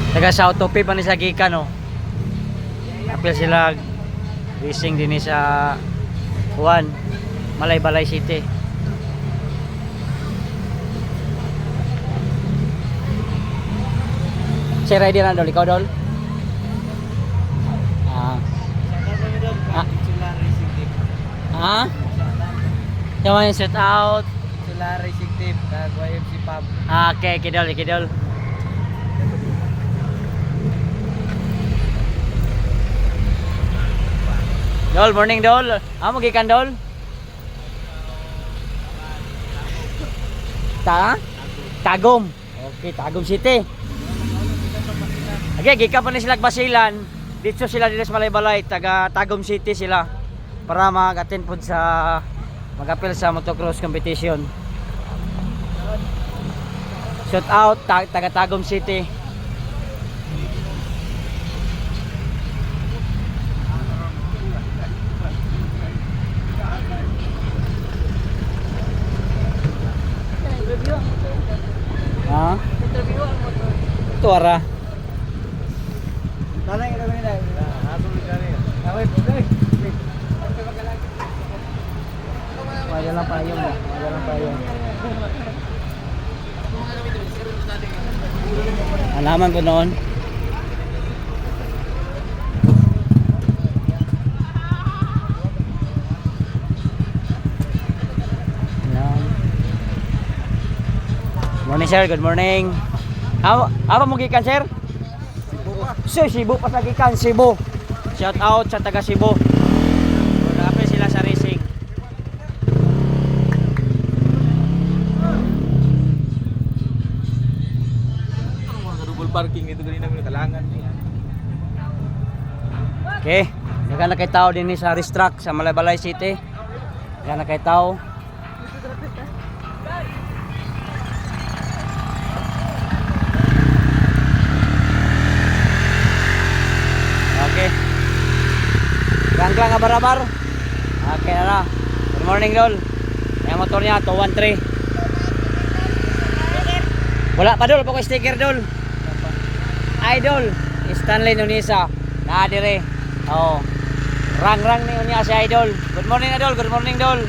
Taga South Topi pa ni sa gikan no. Apil sila racing din sa Juan, Balay City. Si rider na dol, ikaw dol? Yung mga shoot out Sila racing team kag YFC Pub. okay, kidol. Dol, morning dol. Magikan dol. Tagum. Okay, Tagum City. Okay, gikan pa ni sila Basilan. Dito sila sa Balay, taga Tagum City sila para mag-attend po sa mag-appeal sa motocross competition. Shout out taga Tagum City. Interview ang motor. Tuara. Tanay ka na. Aso ni kani. Away, okay. Wala lang payong. Alaman ko noon. Morning sir, good morning. Apa mo gikan sir? Cebu pa sa gikan, Cebu. Shout out sa taga Cebu. Nagapil sila sa racing. Double parking itu ganina mo kalangan. Okay, nagana kay tao din sa racetrack sa Balay City. Nagana kay tao. Okay. Ganggang barabar. Okay na. Good morning dol. Yung motor niya 213. Wala pa dol, pako sticker dol. Idol Stanley Nunisa. Dire. Oh. Rang ni unya si Idol. Good morning Idol, good morning dol.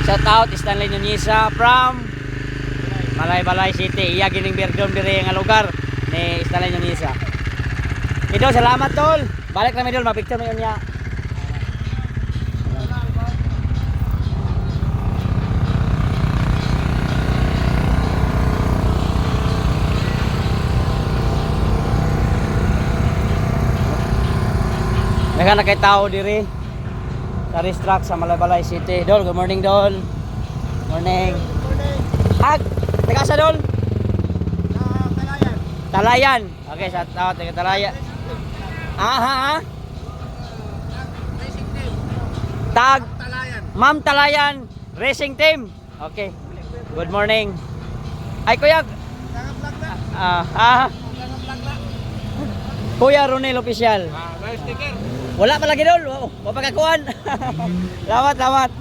Shout out Stanley Nunisa from Balay City. Iya gining Birdon dire nga lugar ni Stanley Nunisa. Idol, salamat tol. Balik kami dol, mapicture mo yun niya. Nagana kay tao diri sa racetrack sa Balay City. Dol, good morning dol. Morning. Taga sa dol? Talayan. Okay, shout out taga Talayan. Tag Ma'am Talayan Racing Team. Okay. Good morning. Ay kuya. Kuya Ronel Official. Wala pa lagi dol. Wa pa kakuan. Lamat.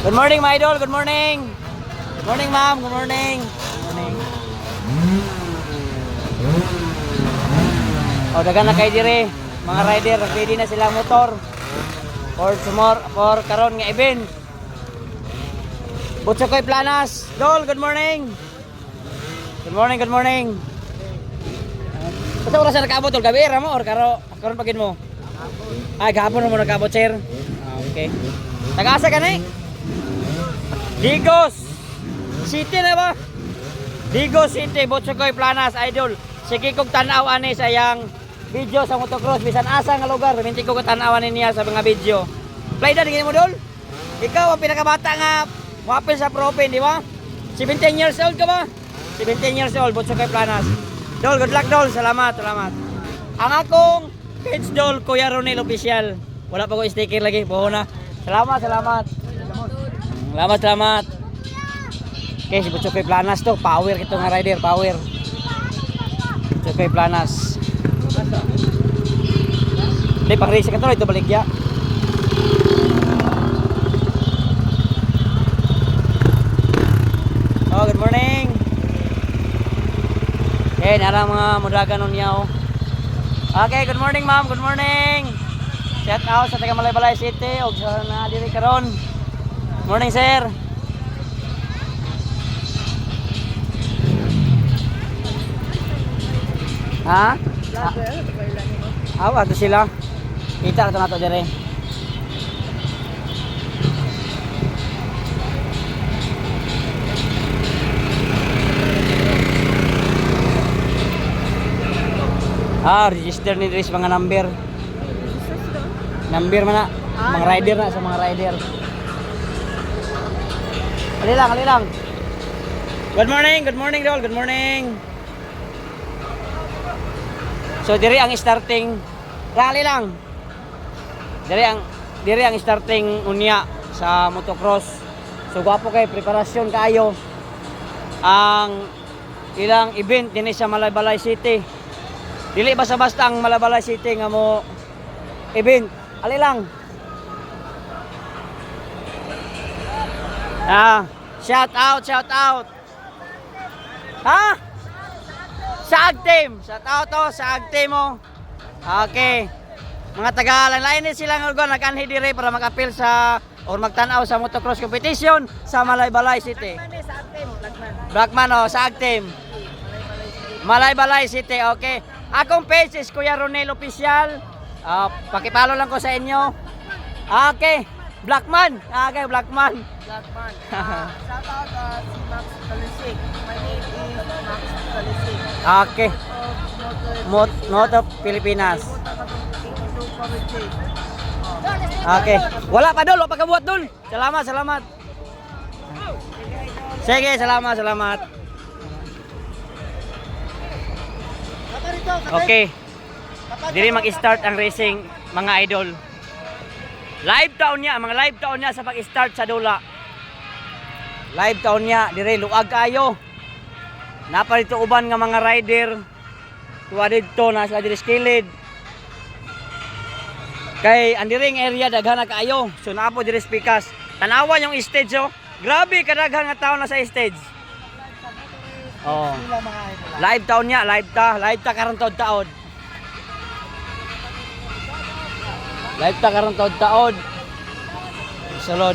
Good morning, my idol. Good morning. Good morning, ma'am. Good morning. O, dagan na kayo dire. Mga rider, ready na sila motor. For karon nga event. Butsokoy Planas. Dol, good morning. Good morning. Basta oras na nakaabot, Dol. Gabi, mo or karon pagin mo? Ay, gahapon mo nakaabot, sir. Okay. Nag-asa ka na eh? Digos City na ba? Digos City, Butsokoy Planas, Idol. Sige kong tanaw ani sa yang video sa motocross. Bisan asa nga lugar, minti ko tanawan niya sa mga video. Play na, tingin mo dol? Ikaw ang pinakabata nga muapil sa Propen, di ba? 17 years old ka ba? 17 years old, Butsokoy Planas. Dol, good luck dol, salamat. Ang akong page dol, Kuya Ronel Official. Wala pa ko sticker lagi, buho na. Salamat. Okay, si Butsokoy Planas to, power kito nga rider, power. Butsokoy Planas. Hindi, pang-race ka to, ito baligya. morning. Okay, nara mga mudagan nun niya. Okay, good morning ma'am, good morning. Shout out sa taga Malaybalay City og sa na diri karon. Morning sir. Ha? Awa to sila. Kita na to dire. Register ni Dres mga number. Number mana? Mga rider na sa mga rider. Ali lang. Good morning Dol, good morning. So diri ang starting. Ali lang. Diri ang starting unya sa motocross. So gwapo kay preparasyon kaayo. Ang ilang event dinhi sa Malaybalay City. Dili basta-basta ang Malaybalay City nga mo event. Ali lang. Shout out. Ha? Sa Ag Team. Shout out to sa Ag Team mo. Okay. Mga taga-lain sila nga nag-anhi dire para mag-appeal sa or magtanaw sa motocross competition sa Malaybalay City. Blackman sa Ag Team. Malaybalay City, okay. Akong page is Kuya Ronel Official. Pakipalo lang ko sa inyo. Okay. Blackman. Okay, Blackman. Shout out si Max Kalisik. My name is Max Kalisik. Okay. Moto Pilipinas. Okay. Wala pa dol, pagkabuhat dol. Salamat. Sige, salamat. Okay. Diri mag-start ang racing mga idol. Mga live taon niya sa pag-start sa dula. Live taon niya, diri luag kayo. Napa dito uban nga mga rider. Tuwa dito na sila diri skilid. Kay andiring area daghan na kayo. So napo diri speakers. Tanawan yung stage oh. Grabe kadaghan nga taon na sa stage. Oh. Live taon niya, live ta karon taon. Live ta karon taon. Sulod.